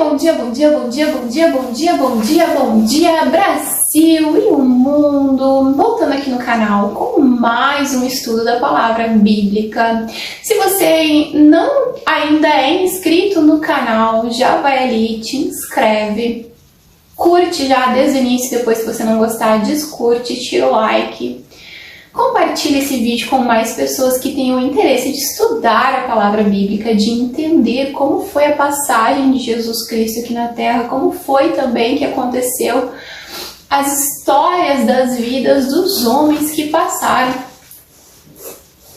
bom dia, bom dia, bom dia, bom dia, bom dia, bom dia, bom dia, Brasil e o mundo! Voltando aqui no canal com mais um estudo da palavra bíblica. Se você não ainda é inscrito no canal, já vai ali, te inscreve, curte já desde o início, depois se você não gostar, descurte, tira o like. Compartilhe esse vídeo com mais pessoas que tenham interesse de estudar a palavra bíblica, de entender como foi a passagem de Jesus Cristo aqui na Terra, como foi também que aconteceu as histórias das vidas dos homens que passaram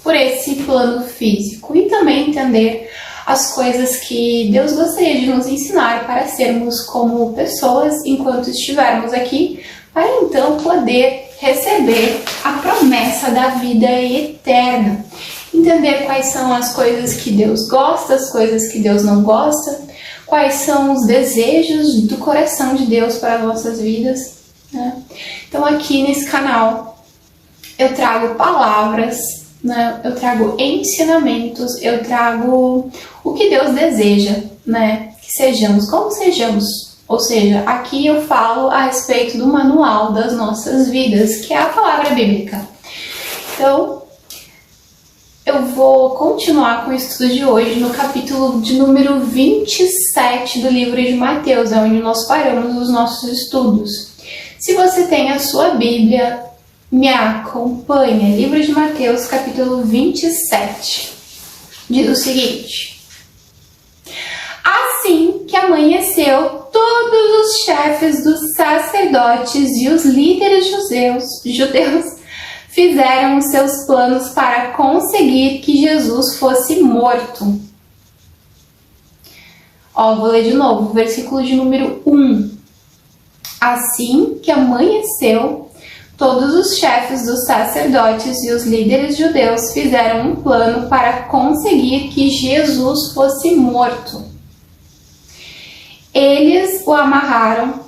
por esse plano físico e também entender as coisas que Deus gostaria de nos ensinar para sermos como pessoas enquanto estivermos aqui, para então poder receber a promessa da vida eterna. Entender quais são as coisas que Deus gosta, as coisas que Deus não gosta, quais são os desejos do coração de Deus para as nossas vidas, né? Então aqui nesse canal eu trago palavras, né? Eu trago ensinamentos, eu trago o que Deus deseja, né? Que sejamos, como sejamos. Ou seja, aqui eu falo a respeito do manual das nossas vidas, que é a palavra bíblica. Então, eu vou continuar com o estudo de hoje no capítulo de número 27 do livro de Mateus, é onde nós paramos os nossos estudos. Se você tem a sua Bíblia, me acompanha. Livro de Mateus, capítulo 27. Diz o seguinte: assim que amanheceu, todos os chefes dos sacerdotes e os líderes judeus fizeram os seus planos para conseguir que Jesus fosse morto. Vou ler de novo, versículo de número 1. Assim que amanheceu, todos os chefes dos sacerdotes e os líderes judeus fizeram um plano para conseguir que Jesus fosse morto. Eles o amarraram,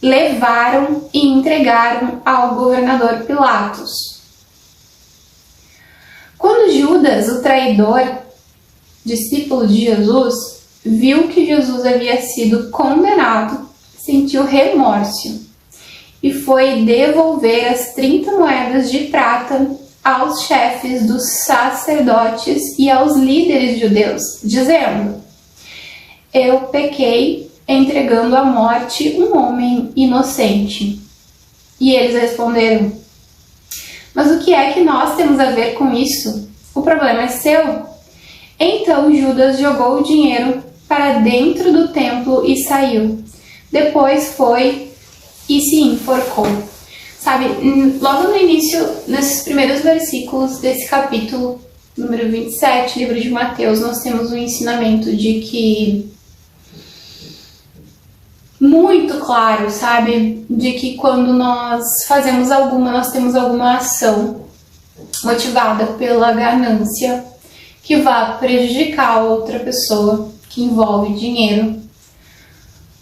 levaram e entregaram ao governador Pilatos. Quando Judas, o traidor, discípulo de Jesus, viu que Jesus havia sido condenado, sentiu remorso e foi devolver as 30 moedas de prata aos chefes dos sacerdotes e aos líderes judeus, dizendo: eu pequei entregando à morte um homem inocente. E eles responderam: mas o que é que nós temos a ver com isso? O problema é seu. Então Judas jogou o dinheiro para dentro do templo e saiu. Depois foi e se enforcou. Sabe, logo no início, nesses primeiros versículos desse capítulo número 27, livro de Mateus, nós temos um ensinamento de que muito claro, sabe? De que quando nós nós temos alguma ação motivada pela ganância que vá prejudicar outra pessoa, que envolve dinheiro,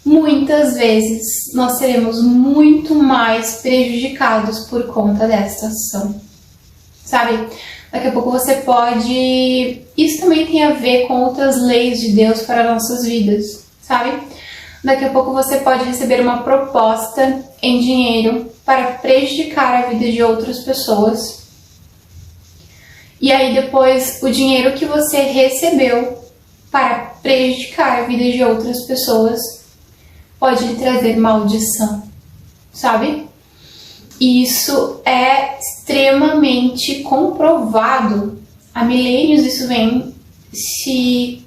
muitas vezes nós seremos muito mais prejudicados por conta dessa ação, sabe? Daqui a pouco você pode... Isso também tem a ver com outras leis de Deus para nossas vidas, sabe? Daqui a pouco você pode receber uma proposta em dinheiro para prejudicar a vida de outras pessoas. E aí depois o dinheiro que você recebeu para prejudicar a vida de outras pessoas pode lhe trazer maldição, sabe? E isso é extremamente comprovado. Há milênios isso vem se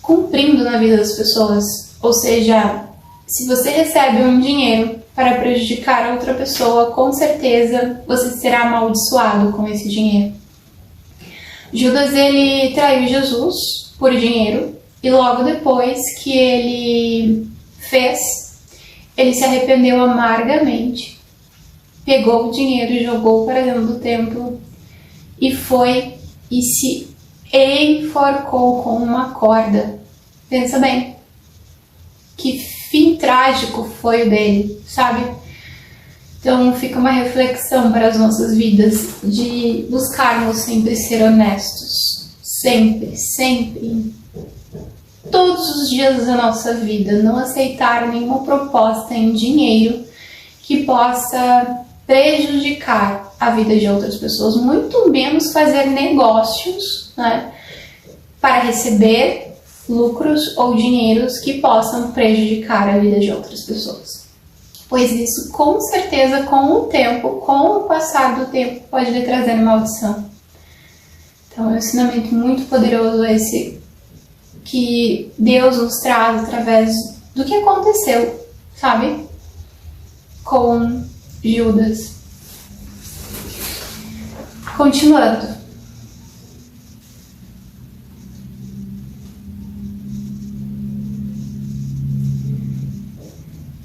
cumprindo na vida das pessoas. Ou seja, se você recebe um dinheiro para prejudicar outra pessoa, com certeza você será amaldiçoado com esse dinheiro. Judas, ele traiu Jesus por dinheiro e logo depois que ele fez, ele se arrependeu amargamente, pegou o dinheiro e jogou para dentro do templo e foi e se enforcou com uma corda. Pensa bem, que fim trágico foi o dele, sabe? Então fica uma reflexão para as nossas vidas de buscarmos sempre ser honestos, sempre, sempre, todos todos os dias da nossa vida, não aceitar nenhuma proposta em dinheiro que possa prejudicar a vida de outras pessoas, muito menos fazer negócios, né, para receber lucros ou dinheiros que possam prejudicar a vida de outras pessoas. Pois isso, com certeza, com o tempo, com o passar do tempo, pode lhe trazer maldição. Então, é um ensinamento muito poderoso esse que Deus nos traz através do que aconteceu, sabe? Com Judas. Continuando.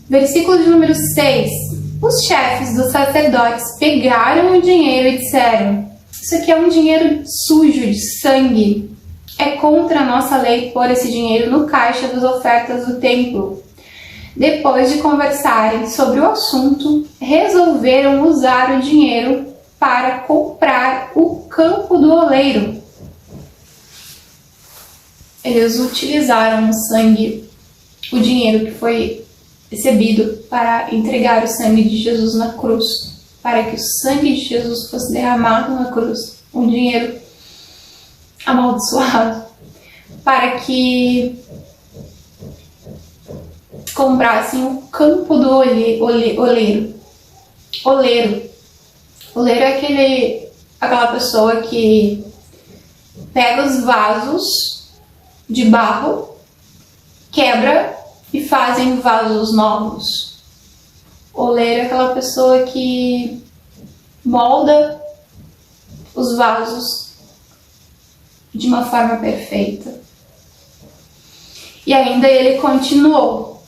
Versículo de número 6. Os chefes dos sacerdotes pegaram o dinheiro e disseram: isso aqui é um dinheiro sujo de sangue. É contra a nossa lei pôr esse dinheiro no caixa das ofertas do templo. Depois de conversarem sobre o assunto, resolveram usar o dinheiro para comprar o campo do oleiro. Eles utilizaram o sangue, o dinheiro que foi recebido para entregar o sangue de Jesus na cruz, para que o sangue de Jesus fosse derramado na cruz, um dinheiro amaldiçoado, para que comprassem o campo do oleiro. Oleiro é aquela pessoa que pega os vasos de barro, quebra e fazem vasos novos. Oleiro é aquela pessoa que molda os vasos de uma forma perfeita. E ainda ele continuou: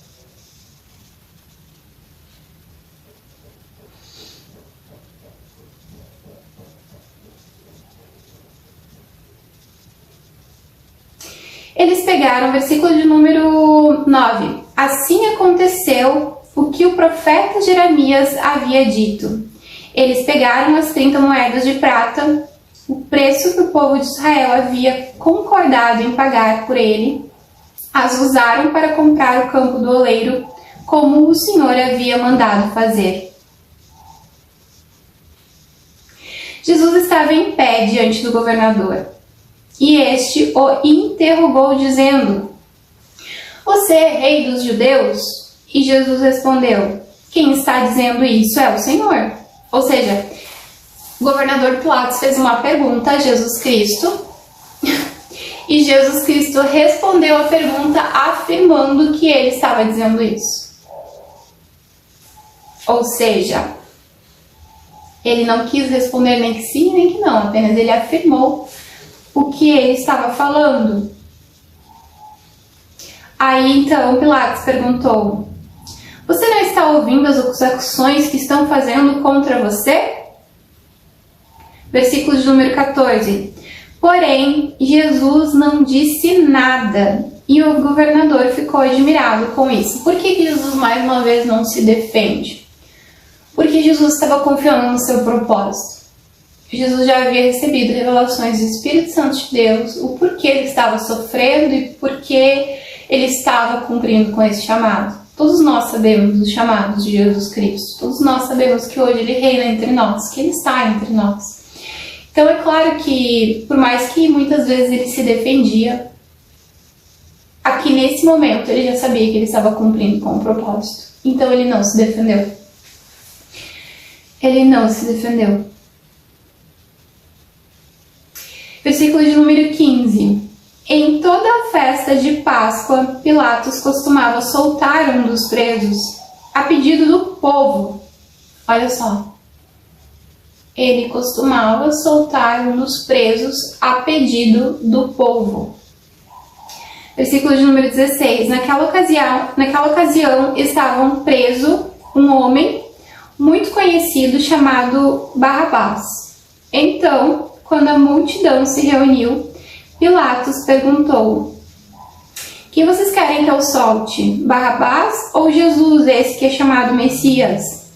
eles pegaram, versículo de número 9. Assim aconteceu o que o profeta Jeremias havia dito. Eles pegaram as 30 moedas de prata, o preço que o povo de Israel havia concordado em pagar por ele, as usaram para comprar o campo do oleiro, como o Senhor havia mandado fazer. Jesus estava em pé diante do governador. E este o interrogou, dizendo: você é rei dos judeus? E Jesus respondeu: quem está dizendo isso é o Senhor. Ou seja, o governador Pilatos fez uma pergunta a Jesus Cristo e Jesus Cristo respondeu a pergunta afirmando que ele estava dizendo isso. Ou seja, ele não quis responder nem que sim nem que não, apenas ele afirmou o que ele estava falando. Aí então Pilatos perguntou: você não está ouvindo as acusações que estão fazendo contra você? Versículo de número 14. Porém, Jesus não disse nada e o governador ficou admirado com isso. Por que Jesus mais uma vez não se defende? Porque Jesus estava confiando no seu propósito. Jesus já havia recebido revelações do Espírito Santo de Deus, o porquê ele estava sofrendo e porquê ele estava cumprindo com esse chamado. Todos nós sabemos os chamados de Jesus Cristo. Todos nós sabemos que hoje ele reina entre nós, que ele está entre nós. Então é claro que, por mais que muitas vezes ele se defendia, aqui nesse momento ele já sabia que ele estava cumprindo com o propósito. Então ele não se defendeu. Ele não se defendeu. Versículo de número 15. Em toda a festa de Páscoa, Pilatos costumava soltar um dos presos a pedido do povo. Olha só. Ele costumava soltar um dos presos a pedido do povo. Versículo de número 16. Naquela ocasião estavam preso um homem muito conhecido chamado Barrabás. Então, quando a multidão se reuniu, Pilatos perguntou: quem vocês querem que eu solte? Barrabás ou Jesus, esse que é chamado Messias?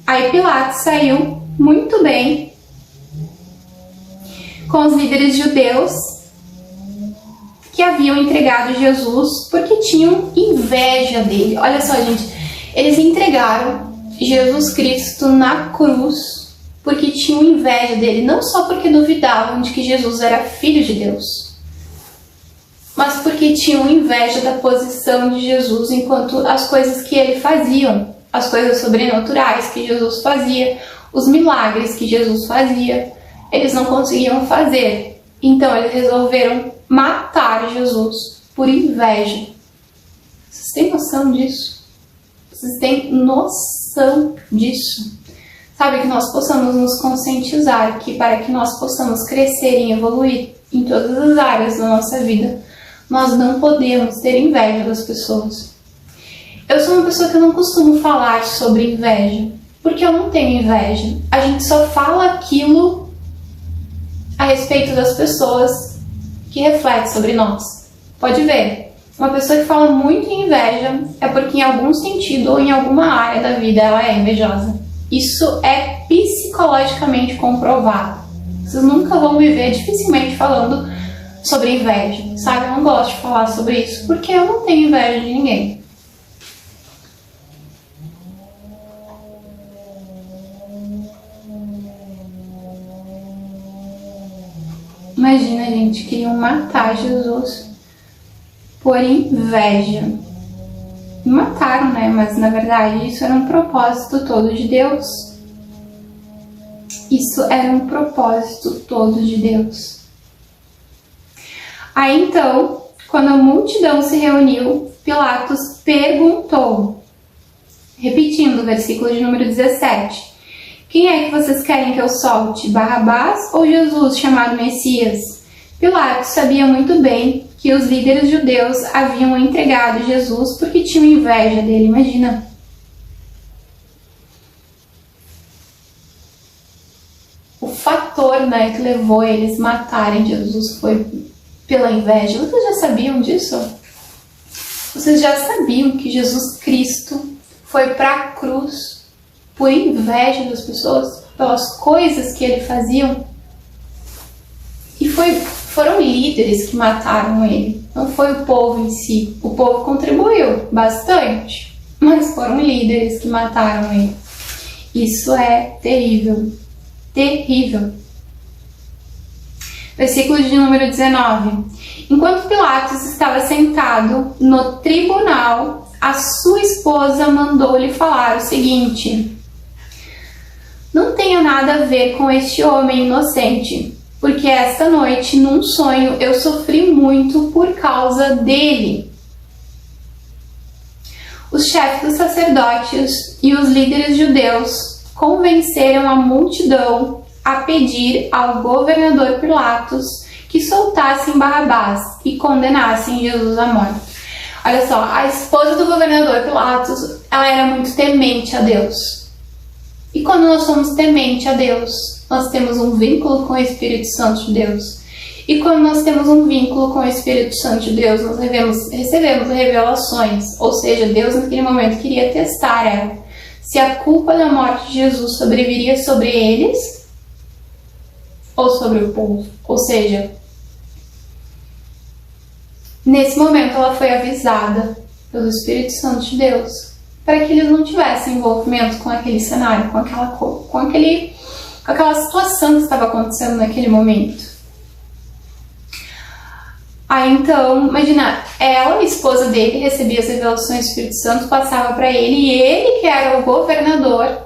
Aí Pilatos saiu muito bem com os líderes judeus que haviam entregado Jesus porque tinham inveja dele. Olha só, gente, eles entregaram Jesus Cristo na cruz porque tinham inveja dele, não só porque duvidavam de que Jesus era filho de Deus, mas porque tinham inveja da posição de Jesus enquanto as coisas que ele fazia, as coisas sobrenaturais que Jesus fazia, os milagres que Jesus fazia, eles não conseguiam fazer. Então eles resolveram matar Jesus por inveja. Vocês têm noção disso? Vocês têm noção disso? Sabe, que nós possamos nos conscientizar que para que nós possamos crescer e evoluir em todas as áreas da nossa vida, nós não podemos ter inveja das pessoas. Eu sou uma pessoa que eu não costumo falar sobre inveja, porque eu não tenho inveja. A gente só fala aquilo a respeito das pessoas que refletem sobre nós. Pode ver, uma pessoa que fala muito em inveja é porque em algum sentido ou em alguma área da vida ela é invejosa. Isso é psicologicamente comprovado. Vocês nunca vão me ver dificilmente falando sobre inveja, sabe? Eu não gosto de falar sobre isso porque eu não tenho inveja de ninguém. Imagina, gente, queriam matar Jesus por inveja. Mataram, né? Mas na verdade isso era um propósito todo de Deus. Isso era um propósito todo de Deus. Aí então, quando a multidão se reuniu, Pilatos perguntou, repetindo o versículo de número 17: quem é que vocês querem que eu solte, Barrabás ou Jesus, chamado Messias? Pilatos sabia muito bem que os líderes judeus haviam entregado Jesus porque tinham inveja dele, imagina. O fator, né, que levou eles a matarem Jesus foi pela inveja. Vocês já sabiam disso? Vocês já sabiam que Jesus Cristo foi para a cruz por inveja das pessoas, pelas coisas que ele fazia? E foram líderes que mataram ele, não foi o povo em si. O povo contribuiu bastante, mas foram líderes que mataram ele. Isso é terrível, terrível. Versículo de número 19. Enquanto Pilatos estava sentado no tribunal, a sua esposa mandou-lhe falar o seguinte: não tenho nada a ver com este homem inocente, porque esta noite, num sonho, eu sofri muito por causa dele. Os chefes dos sacerdotes e os líderes judeus convenceram a multidão a pedir ao governador Pilatos que soltassem Barrabás e condenassem Jesus à morte. Olha só, a esposa do governador Pilatos, ela era muito temente a Deus. E quando nós somos temente a Deus, nós temos um vínculo com o Espírito Santo de Deus. E quando nós temos um vínculo com o Espírito Santo de Deus, nós recebemos revelações. Ou seja, Deus naquele momento queria testar ela. Se a culpa da morte de Jesus sobreviria sobre eles ou sobre o povo. Ou seja, nesse momento ela foi avisada pelo Espírito Santo de Deus para que eles não tivessem envolvimento com aquele cenário, com aquela situação que estava acontecendo naquele momento. Aí então, imagina, ela, a esposa dele, recebia as revelações do Espírito Santo, passava para ele, e ele, que era o governador,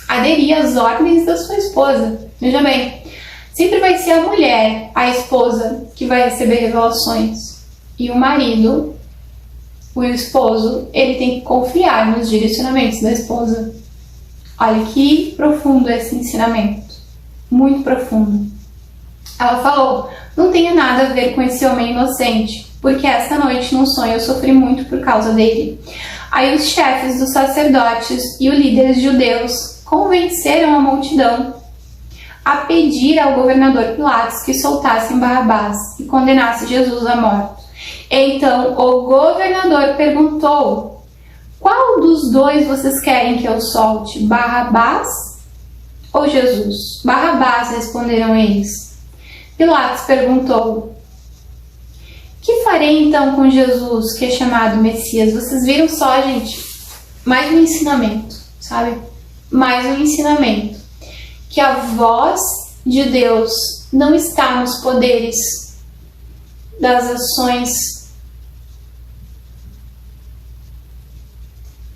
aderia às ordens da sua esposa. Veja bem, sempre vai ser a mulher, a esposa, que vai receber revelações. E o marido, o esposo, ele tem que confiar nos direcionamentos da esposa. Olha que profundo esse ensinamento. Muito profundo. Ela falou: não tenho nada a ver com esse homem inocente, porque esta noite, num sonho, eu sofri muito por causa dele. Aí os chefes dos sacerdotes e os líderes judeus convenceram a multidão a pedir ao governador Pilatos que soltassem Barrabás e condenasse Jesus à morte. Então o governador perguntou: qual dos dois vocês querem que eu solte, Barrabás ou Jesus? Barrabás, responderam eles. Pilatos perguntou: Que farei então com Jesus, que é chamado Messias? Vocês viram só, gente? Mais um ensinamento, sabe? Mais um ensinamento. Que a voz de Deus não está nos poderes das ações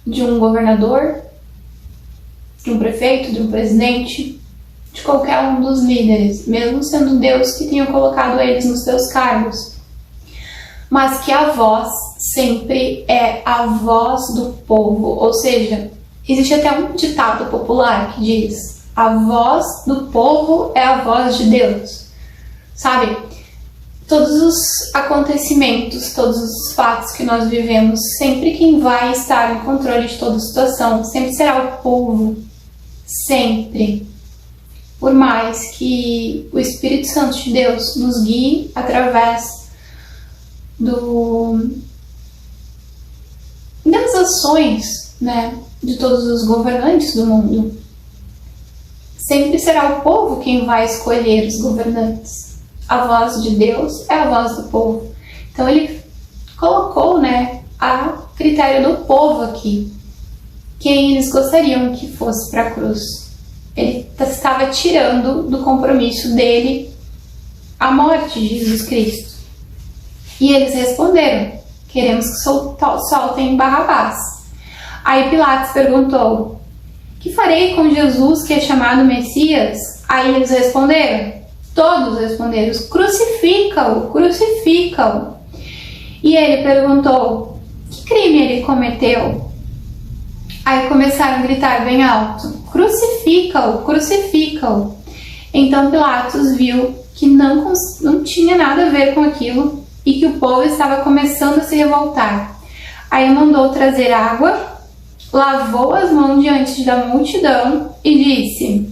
de um governador, de um prefeito, de um presidente, de qualquer um dos líderes, mesmo sendo Deus que tenha colocado eles nos seus cargos. Mas que a voz sempre é a voz do povo, ou seja, existe até um ditado popular que diz: a voz do povo é a voz de Deus, sabe? Todos os acontecimentos, todos os fatos que nós vivemos, sempre quem vai estar no controle de toda a situação sempre será o povo, sempre. Por mais que o Espírito Santo de Deus nos guie através das ações, né, de todos os governantes do mundo, sempre será o povo quem vai escolher os governantes. A voz de Deus é a voz do povo. Então ele colocou, né, a critério do povo aqui, quem eles gostariam que fosse para a cruz. Ele estava tirando do compromisso dele a morte de Jesus Cristo. E eles responderam: queremos que soltem Barrabás. Aí Pilatos perguntou: que farei com Jesus, que é chamado Messias? Aí eles responderam, todos responderam: crucifica-o, crucifica-o. E ele perguntou: que crime ele cometeu? Aí começaram a gritar bem alto: crucifica-o, crucifica-o. Então Pilatos viu que não tinha nada a ver com aquilo e que o povo estava começando a se revoltar. Aí mandou trazer água, lavou as mãos diante da multidão e disse: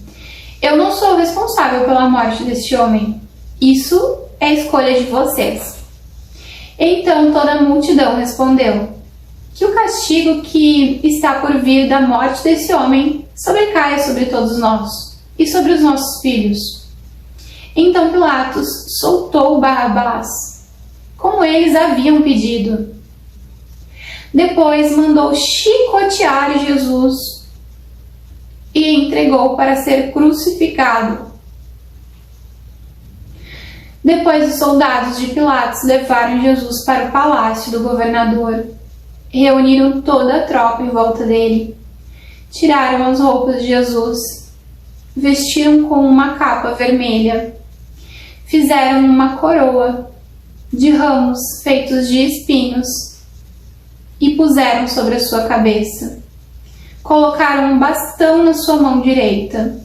eu não sou responsável pela morte deste homem. Isso é escolha de vocês. Então toda a multidão respondeu: que o castigo que está por vir da morte desse homem sobrecaia sobre todos nós e sobre os nossos filhos. Então Pilatos soltou Barrabás, como eles haviam pedido. Depois mandou chicotear Jesus e entregou para ser crucificado. Depois os soldados de Pilatos levaram Jesus para o palácio do governador. Reuniram toda a tropa em volta dele. Tiraram as roupas de Jesus, vestiram com uma capa vermelha, fizeram uma coroa de ramos feitos de espinhos e puseram sobre a sua cabeça. Colocaram um bastão na sua mão direita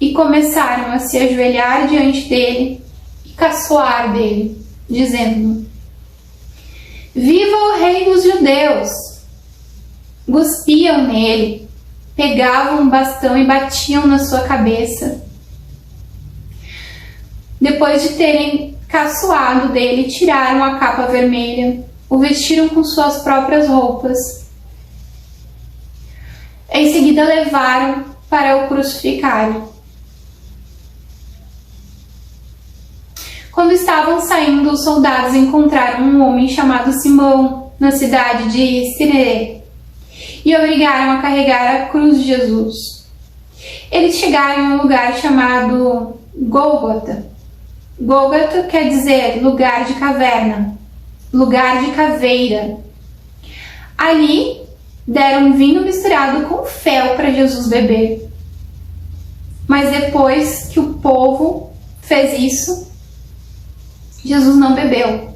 e começaram a se ajoelhar diante dele e caçoar dele, dizendo: viva o rei dos judeus! Cuspiam nele, pegavam um bastão e batiam na sua cabeça. Depois de terem caçoado dele, tiraram a capa vermelha, o vestiram com suas próprias roupas. Em seguida levaram para o crucificarem. Quando estavam saindo, os soldados encontraram um homem chamado Simão na cidade de Cirene e obrigaram a carregar a cruz de Jesus. Eles chegaram em um lugar chamado Gólgota. Gólgota quer dizer lugar de caverna, lugar de caveira. Ali deram vinho misturado com fel para Jesus beber. Mas depois que o povo fez isso, Jesus não bebeu.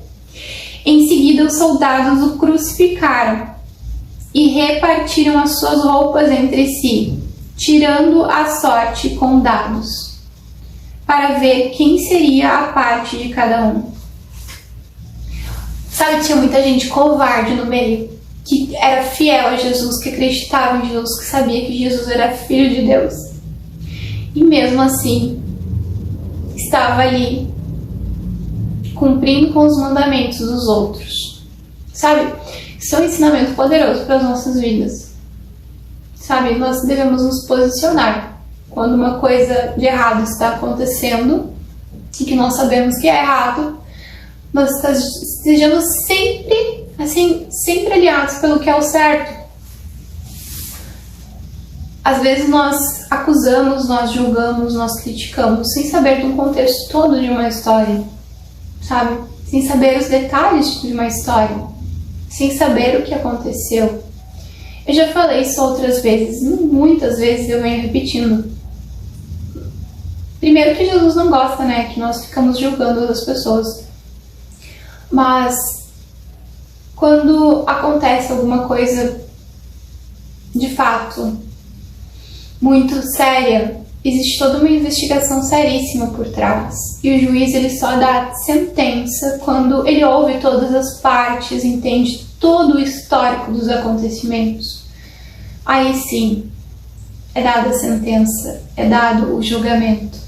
Em seguida, os soldados o crucificaram e repartiram as suas roupas entre si, tirando a sorte com dados, para ver quem seria a parte de cada um. Sabe, tinha muita gente covarde no meio, que era fiel a Jesus, que acreditava em Jesus, que sabia que Jesus era filho de Deus. E mesmo assim, estava ali cumprindo com os mandamentos dos outros. Sabe? Isso é um ensinamento poderoso para as nossas vidas. Sabe? Nós devemos nos posicionar quando uma coisa de errado está acontecendo e que nós sabemos que é errado. nós estejamos sempre, assim, sempre aliados pelo que é o certo. Às vezes nós acusamos, nós julgamos, nós criticamos, sem saber do contexto todo de uma história, sabe? Sem saber os detalhes de uma história, sem saber o que aconteceu. Eu já falei isso outras vezes, muitas vezes eu venho repetindo. Primeiro que Jesus não gosta, né, que nós ficamos julgando as pessoas. Mas quando acontece alguma coisa de fato muito séria, existe toda uma investigação seríssima por trás. E o juiz ele só dá sentença quando ele ouve todas as partes, entende todo o histórico dos acontecimentos. Aí sim, é dada a sentença, é dado o julgamento.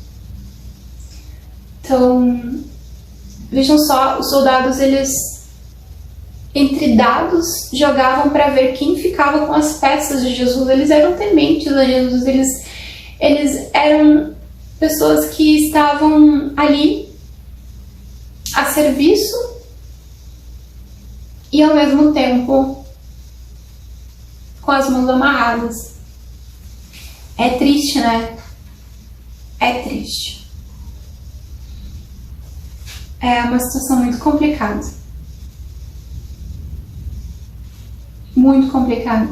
Então, vejam só, os soldados, eles, entre dados, jogavam para ver quem ficava com as peças de Jesus. Eles eram tementes a Jesus, eles eram pessoas que estavam ali a serviço e ao mesmo tempo com as mãos amarradas. É triste, né? É triste. É uma situação muito complicada. Muito complicada.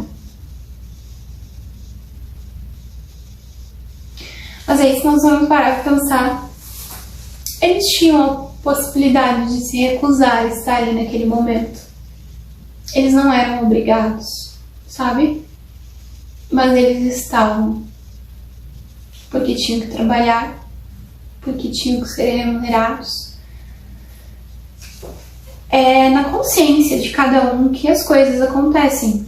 Mas é isso que nós vamos parar de pensar. Eles tinham a possibilidade de se recusar a estar ali naquele momento. Eles não eram obrigados, sabe? Mas eles estavam. Porque tinham que trabalhar, porque tinham que ser remunerados. É na consciência de cada um que as coisas acontecem.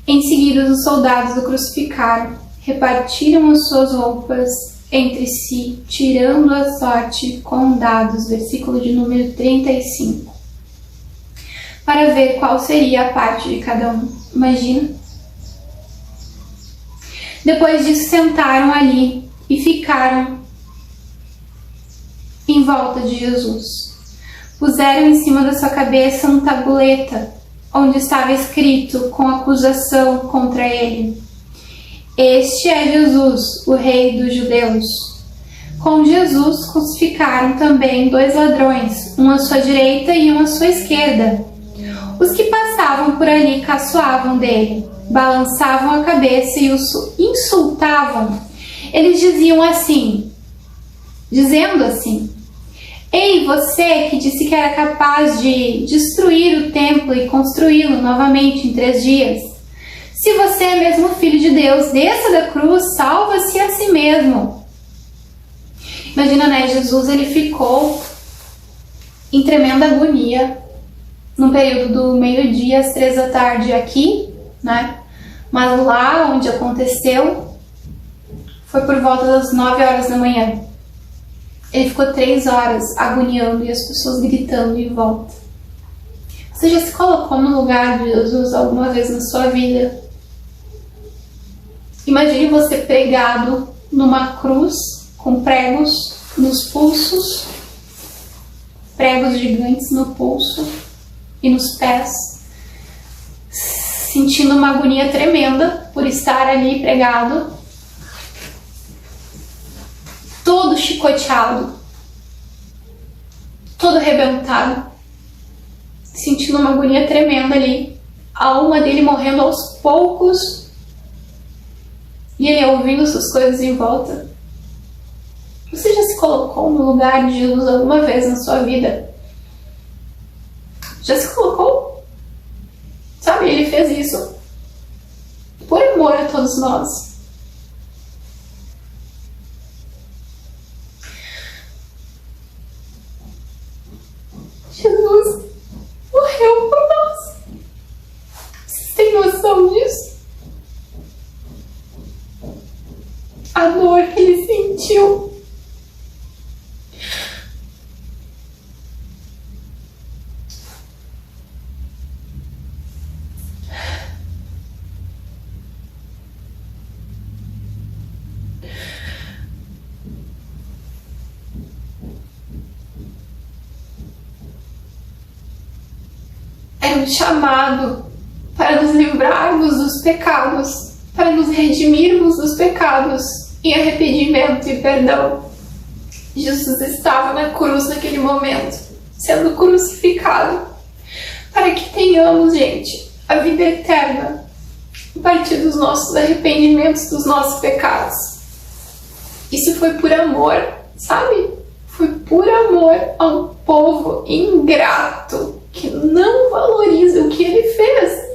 Em seguida, os soldados o crucificaram, repartiram as suas roupas entre si, tirando a sorte com dados, versículo de número 35. Para ver qual seria a parte de cada um. Imagina. Depois disso, sentaram ali e ficaram em volta de Jesus. Puseram em cima da sua cabeça uma tabuleta, onde estava escrito com acusação contra ele: Este é Jesus, o Rei dos Judeus. Com Jesus crucificaram também 2 ladrões, um à sua direita e um à sua esquerda. Os que passavam por ali caçoavam dele, balançavam a cabeça e o insultavam. Eles dizendo assim: Ei, você que disse que era capaz de destruir o templo e construí-lo novamente em 3 dias. Se você é mesmo filho de Deus, desça da cruz, salva-se a si mesmo. Imagina, né? Jesus, ele ficou em tremenda agonia no período do meio-dia às 3 da tarde aqui, né? Mas lá onde aconteceu foi por volta das 9 horas da manhã. Ele ficou 3 horas agoniando e as pessoas gritando em volta. Você já se colocou no lugar de Jesus alguma vez na sua vida? Imagine você pregado numa cruz com pregos nos pulsos, pregos gigantes no pulso e nos pés, sentindo uma agonia tremenda por estar ali pregado, todo chicoteado, todo arrebentado, sentindo uma agonia tremenda ali, a alma dele morrendo aos poucos e ele ouvindo essas coisas em volta. Você já se colocou no lugar de Jesus alguma vez na sua vida? Já se colocou? Sabe, ele fez isso por amor a todos nós. Jesus morreu por nós. Vocês têm noção disso? A dor que ele sentiu. era um chamado para nos livrarmos dos pecados, para nos redimirmos dos pecados em arrependimento e perdão. Jesus estava na cruz naquele momento, sendo crucificado, para que tenhamos, gente, a vida eterna a partir dos nossos arrependimentos, dos nossos pecados. Isso foi por amor, sabe? Foi por amor a um povo ingrato que não valoriza o que ele fez.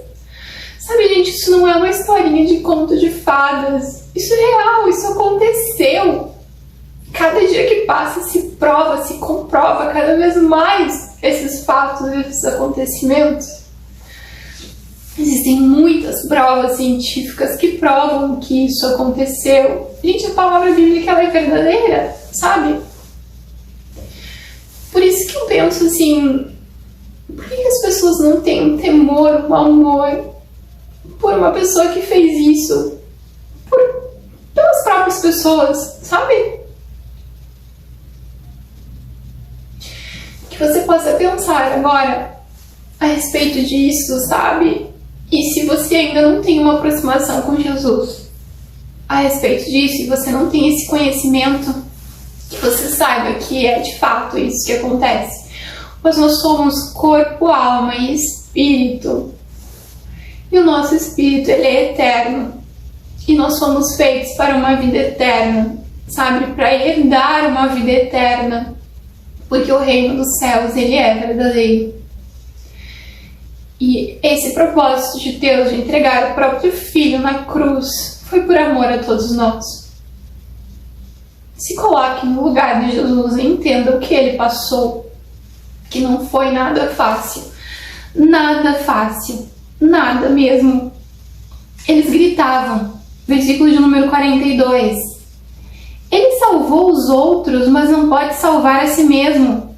Sabe, gente, isso não é uma historinha de conto de fadas. Isso é real, isso aconteceu. Cada dia que passa se prova, se comprova cada vez mais esses fatos, esses acontecimentos. Existem muitas provas científicas que provam que isso aconteceu. Gente, a palavra bíblica ela é verdadeira, sabe? Por isso que eu penso assim, por que as pessoas não têm um temor, um amor por uma pessoa que fez isso? Pelas próprias pessoas, sabe? Que você possa pensar agora a respeito disso, sabe? E se você ainda não tem uma aproximação com Jesus a respeito disso, e você não tem esse conhecimento, que você saiba que é de fato isso que acontece. Pois nós somos corpo, alma e espírito. E o nosso espírito, ele é eterno. E nós somos feitos para uma vida eterna, sabe? Para herdar uma vida eterna. Porque o reino dos céus, ele é verdadeiro. E esse propósito de Deus de entregar o próprio Filho na cruz foi por amor a todos nós. Se coloque no lugar de Jesus e entenda o que ele passou, que não foi nada fácil, nada mesmo. Eles gritavam, versículo de número 42, ele salvou os outros, mas não pode salvar a si mesmo.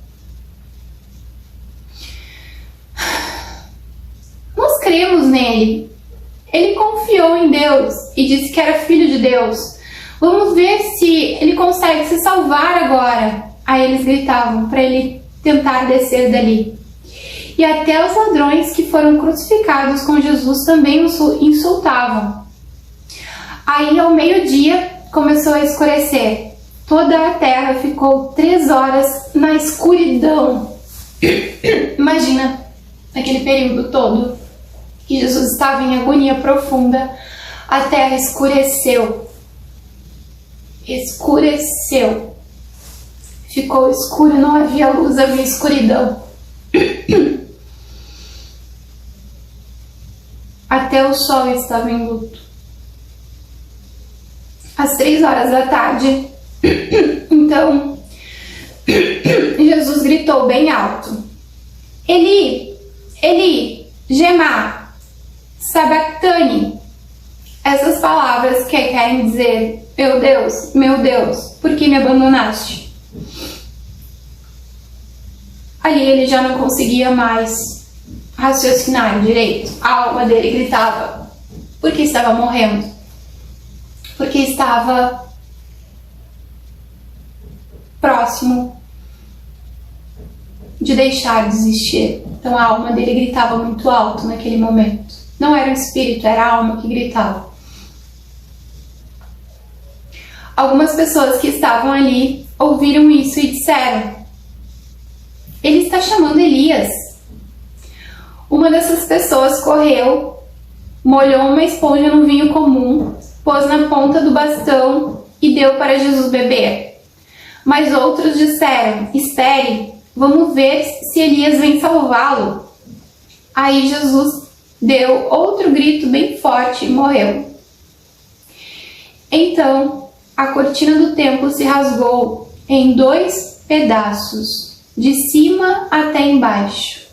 Nós cremos nele, ele confiou em Deus e disse que era filho de Deus. Vamos ver se ele consegue se salvar agora. Aí eles gritavam para ele tentar descer dali. E até os ladrões que foram crucificados com Jesus também o insultavam. Aí ao meio-dia começou a escurecer. Toda a terra ficou 3 horas na escuridão. Imagina aquele período todo que Jesus estava em agonia profunda. A terra escureceu. Escureceu. Ficou escuro, não havia luz, havia escuridão. Até o sol estava em luto. Às 3 horas da tarde, então, Jesus gritou bem alto: Eli, Eli, Gemá, Sabactani. Essas palavras que querem dizer: meu Deus, por que me abandonaste? Ali ele já não conseguia mais raciocinar direito. A alma dele gritava, porque estava morrendo, porque estava próximo de deixar de existir. Então a alma dele gritava muito alto naquele momento. Não era o espírito, era a alma que gritava. Algumas pessoas que estavam ali ouviram isso e disseram: ele está chamando Elias. Uma dessas pessoas correu, molhou uma esponja no vinho comum, pôs na ponta do bastão e deu para Jesus beber. Mas outros disseram: espere, vamos ver se Elias vem salvá-lo. Aí Jesus deu outro grito bem forte e morreu. Então a cortina do templo se rasgou em 2 pedaços, de cima até embaixo.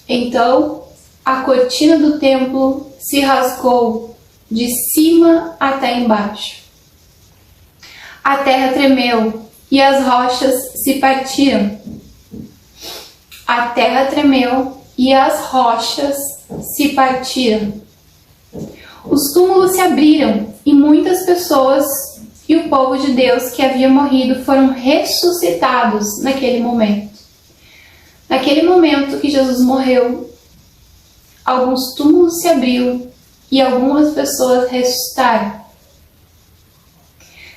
Então a cortina do templo se rasgou de cima até embaixo. A terra tremeu e as rochas se partiram. A terra tremeu e as rochas se partiram. Os túmulos se abriram e muitas pessoas e o povo de Deus que havia morrido foram ressuscitados naquele momento. Naquele momento que Jesus morreu, alguns túmulos se abriram e algumas pessoas ressuscitaram.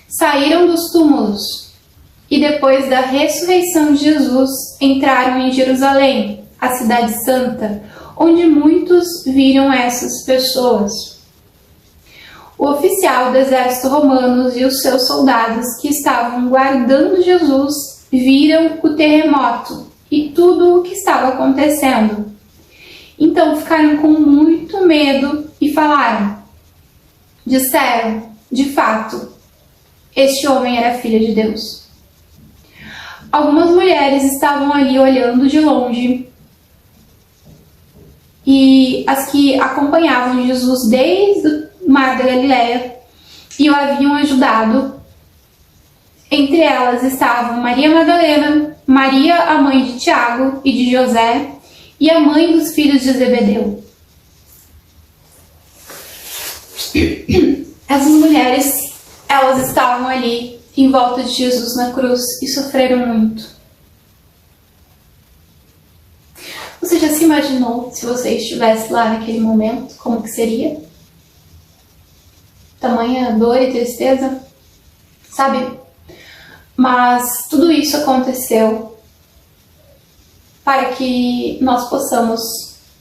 Saíram dos túmulos e depois da ressurreição de Jesus entraram em Jerusalém, a cidade santa, onde muitos viram essas pessoas. O oficial do exército romano e os seus soldados que estavam guardando Jesus viram o terremoto e tudo o que estava acontecendo. Então ficaram com muito medo e disseram, de fato, este homem era filho de Deus. Algumas mulheres estavam ali olhando de longe e as que acompanhavam Jesus desde o mar da Galileia e o haviam ajudado. Entre elas estavam Maria Madalena, Maria, a mãe de Tiago e de José, e a mãe dos filhos de Zebedeu. Essas mulheres, elas estavam ali em volta de Jesus na cruz e sofreram muito. Você já se imaginou se você estivesse lá naquele momento, como que seria? Tamanha dor e tristeza, sabe? Mas tudo isso aconteceu para que nós possamos,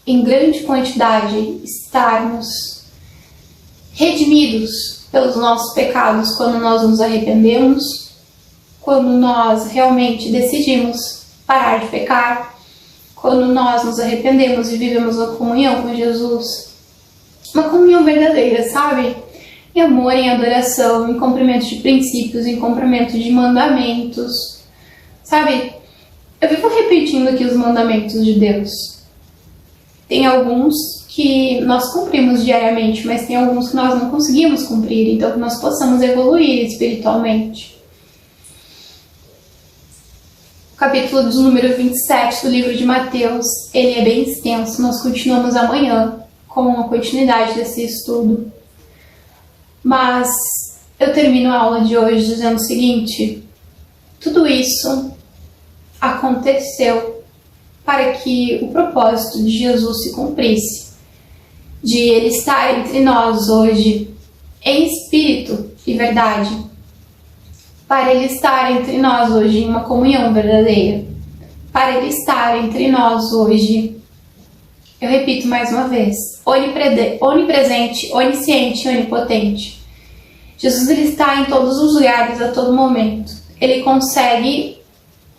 em grande quantidade, estarmos redimidos pelos nossos pecados quando nós nos arrependemos, quando nós realmente decidimos parar de pecar, quando nós nos arrependemos e vivemos uma comunhão com Jesus, uma comunhão verdadeira, sabe? Em amor, em adoração, em cumprimento de princípios, em cumprimento de mandamentos, sabe? Eu vivo repetindo aqui os mandamentos de Deus. Tem alguns que nós cumprimos diariamente, mas tem alguns que nós não conseguimos cumprir, então que nós possamos evoluir espiritualmente. O capítulo do número 27 do livro de Mateus, ele é bem extenso, nós continuamos amanhã com a continuidade desse estudo. Mas eu termino a aula de hoje dizendo o seguinte: tudo isso aconteceu para que o propósito de Jesus se cumprisse, de Ele estar entre nós hoje em espírito e verdade, para Ele estar entre nós hoje em uma comunhão verdadeira, para Ele estar entre nós hoje, eu repito mais uma vez, onipresente, onisciente e onipotente. Jesus, ele está em todos os lugares a todo momento. Ele consegue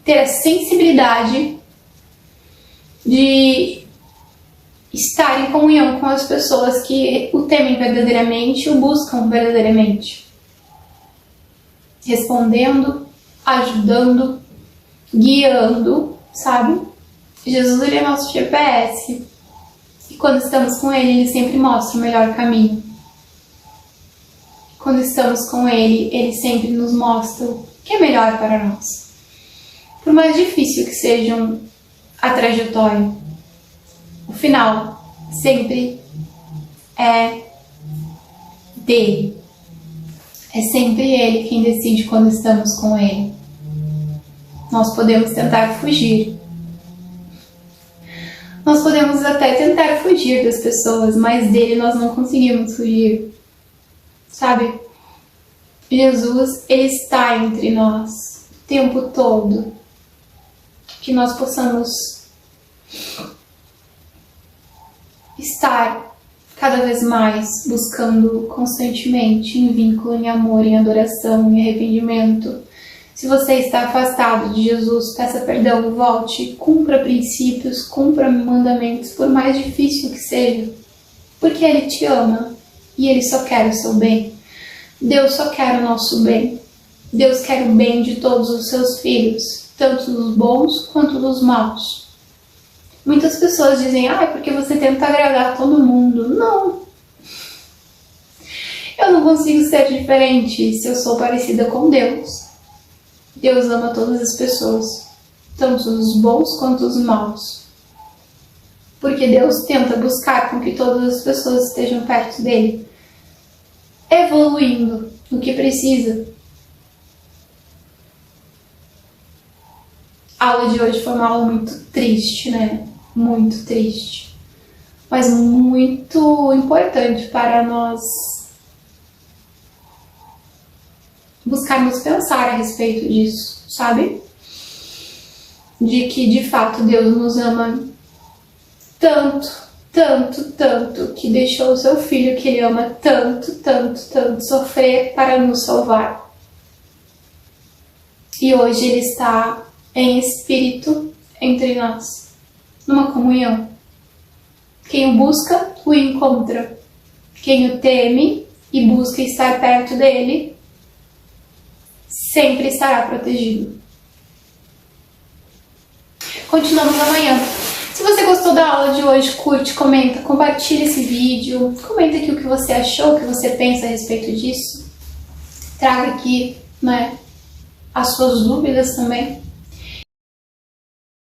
ter a sensibilidade de estar em comunhão com as pessoas que o temem verdadeiramente e o buscam verdadeiramente. Respondendo, ajudando, guiando, sabe? Jesus, ele é nosso GPS. E quando estamos com ele, ele sempre mostra o melhor caminho. Quando estamos com ele, ele sempre nos mostra o que é melhor para nós. Por mais difícil que seja a trajetória, o final sempre é dele. É sempre ele quem decide quando estamos com ele. Nós podemos tentar fugir. Nós podemos até tentar fugir das pessoas, mas dele nós não conseguimos fugir. Sabe? Jesus, ele está entre nós o tempo todo. Que nós possamos estar cada vez mais buscando constantemente em vínculo, em amor, em adoração, em arrependimento. Se você está afastado de Jesus, peça perdão, volte, cumpra princípios, cumpra mandamentos, por mais difícil que seja, porque Ele te ama e Ele só quer o seu bem. Deus só quer o nosso bem. Deus quer o bem de todos os seus filhos, tanto dos bons quanto dos maus. Muitas pessoas dizem, porque você tenta agradar todo mundo. Não. Eu não consigo ser diferente se eu sou parecida com Deus. Deus ama todas as pessoas, tanto os bons quanto os maus. Porque Deus tenta buscar com que todas as pessoas estejam perto dele, evoluindo no que precisa. A aula de hoje foi uma aula muito triste, né? Muito triste. Mas muito importante para nós buscarmos pensar a respeito disso, sabe? De que de fato Deus nos ama tanto, tanto, tanto, que deixou o seu filho que ele ama tanto, tanto, tanto sofrer para nos salvar. E hoje ele está em espírito entre nós, numa comunhão. Quem o busca, o encontra. Quem o teme e busca estar perto dele, sempre estará protegido. Continuamos amanhã. Se você gostou da aula de hoje, curte, comenta, compartilha esse vídeo, comenta aqui o que você achou, o que você pensa a respeito disso. Traga aqui, né, as suas dúvidas também.